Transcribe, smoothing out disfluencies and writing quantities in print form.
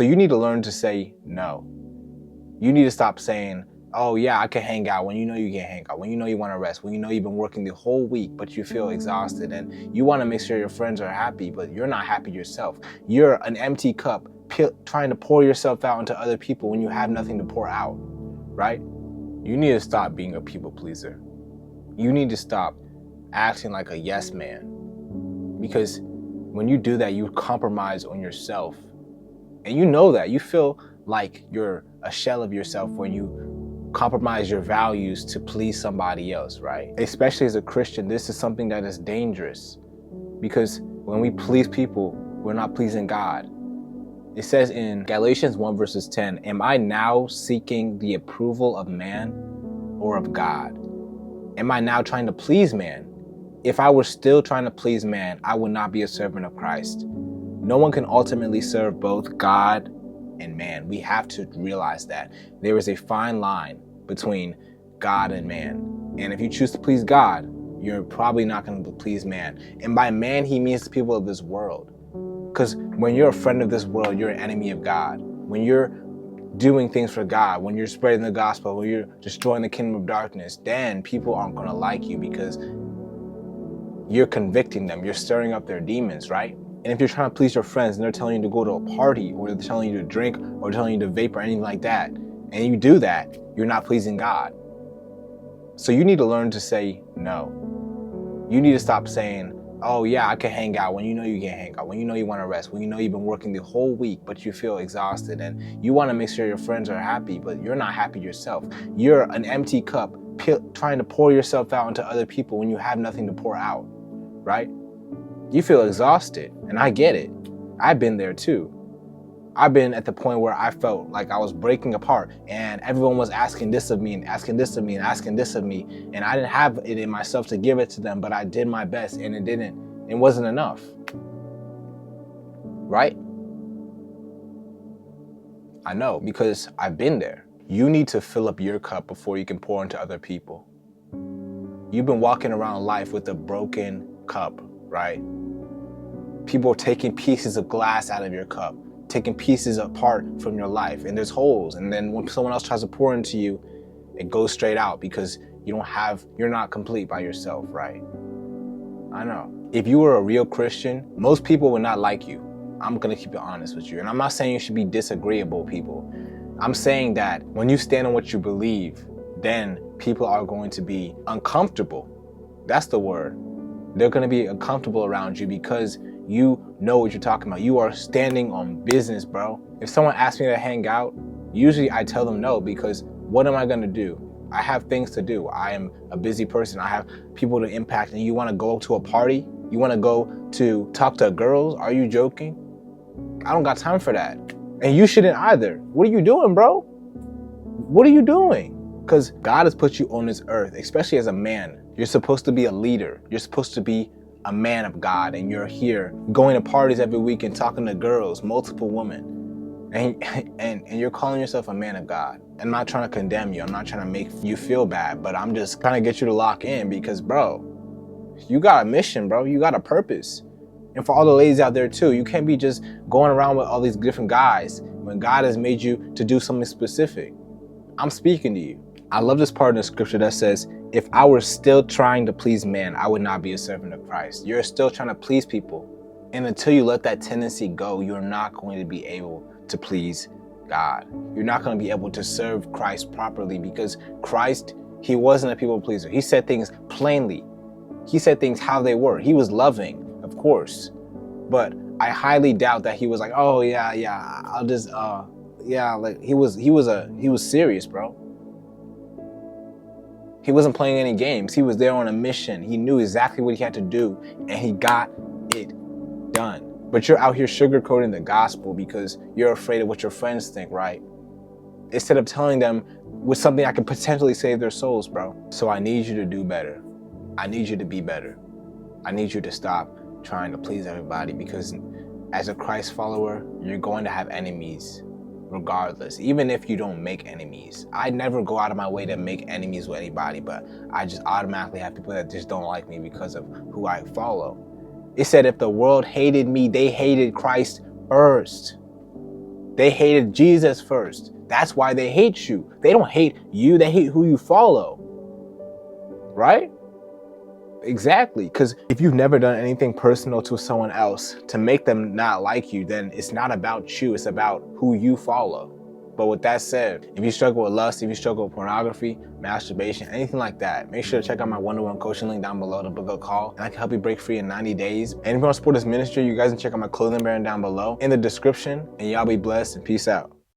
So you need to learn to say no. You need to stop saying, oh yeah, I can hang out when you know you can't hang out, when you know you want to rest, when you know you've been working the whole week, but you feel exhausted and you want to make sure your friends are happy, but you're not happy yourself. You're an empty cup trying to pour yourself out into other people when you have nothing to pour out, right? You need to stop being a people pleaser. You need to stop acting like a yes man, because when you do that, you compromise on yourself. And you know that. You feel like you're a shell of yourself when you compromise your values to please somebody else, right? Especially as a Christian, this is something that is dangerous, because when we please people, we're not pleasing God. It says in Galatians 1 verses 10, am I now seeking the approval of man or of God? Am I now trying to please man? If I were still trying to please man, I would not be a servant of Christ. No one can ultimately serve both God and man. We have to realize that there is a fine line between God and man. And if you choose to please God, you're probably not going to please man. And by man, he means the people of this world. Because when you're a friend of this world, you're an enemy of God. When you're doing things for God, when you're spreading the gospel, when you're destroying the kingdom of darkness, then people aren't going to like you because you're convicting them. You're stirring up their demons, right? And if you're trying to please your friends and they're telling you to go to a party, or they're telling you to drink, or telling you to vape or anything like that, and you do that, you're not pleasing God. So you need to learn to say no. You need to stop saying, oh yeah, I can hang out when you know you can't hang out, when you know you want to rest, when you know you've been working the whole week, but you feel exhausted and you want to make sure your friends are happy, but you're not happy yourself. You're an empty cup trying to pour yourself out into other people when you have nothing to pour out, right? You feel exhausted, and I get it. I've been there too. I've been at the point where I felt like I was breaking apart and everyone was asking this of me and asking this of me and asking this of me. And I didn't have it in myself to give it to them, but I did my best and it wasn't enough. Right? I know, because I've been there. You need to fill up your cup before you can pour into other people. You've been walking around life with a broken cup, right? People are taking pieces of glass out of your cup, taking pieces apart from your life, and there's holes. And then when someone else tries to pour into you, it goes straight out because you're not complete by yourself, right? I know. If you were a real Christian, most people would not like you. I'm gonna keep it honest with you. And I'm not saying you should be disagreeable people. I'm saying that when you stand on what you believe, then people are going to be uncomfortable. That's the word. They're gonna be uncomfortable around you because you know what you're talking about. You are standing on business, bro. If someone asks me to hang out, usually I tell them no, because what am I gonna do? I have things to do. I am a busy person. I have people to impact. And you wanna go to a party? You wanna go to talk to girls? Are you joking? I don't got time for that. And you shouldn't either. What are you doing, bro? What are you doing? Because God has put you on this earth, especially as a man. You're supposed to be a leader. You're supposed to be a man of God, and you're here going to parties every week and talking to girls, multiple women, and you're calling yourself a man of God. I'm not trying to condemn you. I'm not trying to make you feel bad, but I'm just trying to get you to lock in because, bro, you got a mission, bro. You got a purpose. And for all the ladies out there too, you can't be just going around with all these different guys when God has made you to do something specific. I'm speaking to you. I love this part in the scripture that says, if I were still trying to please man, I would not be a servant of Christ. You're still trying to please people. And until you let that tendency go, you're not going to be able to please God. You're not going to be able to serve Christ properly because Christ, he wasn't a people pleaser. He said things plainly. He said things how they were. He was loving, of course. But I highly doubt that he was like, oh yeah, I'll just, like he was serious, bro. He wasn't playing any games. He was there on a mission. He knew exactly what he had to do, and he got it done. But you're out here sugarcoating the gospel because you're afraid of what your friends think, right? Instead of telling them with something that could potentially save their souls, bro. So I need you to do better. I need you to be better. I need you to stop trying to please everybody, because as a Christ follower, you're going to have enemies regardless, even if you don't make enemies. I never go out of my way to make enemies with anybody, but I just automatically have people that just don't like me because of who I follow. It said if the world hated me, they hated Christ first. They hated Jesus first. That's why they hate you. They don't hate you, they hate who you follow. Right? Exactly. Because if you've never done anything personal to someone else to make them not like you, then it's not about you, it's about who you follow. But with that said, if you struggle with lust, if you struggle with pornography, masturbation, anything like that, make sure to check out my one-to-one coaching link down below to book a call, and I can help you break free in 90 days. And if you want to support this ministry, you guys can check out my clothing brand down below in the description, and y'all be blessed and peace out.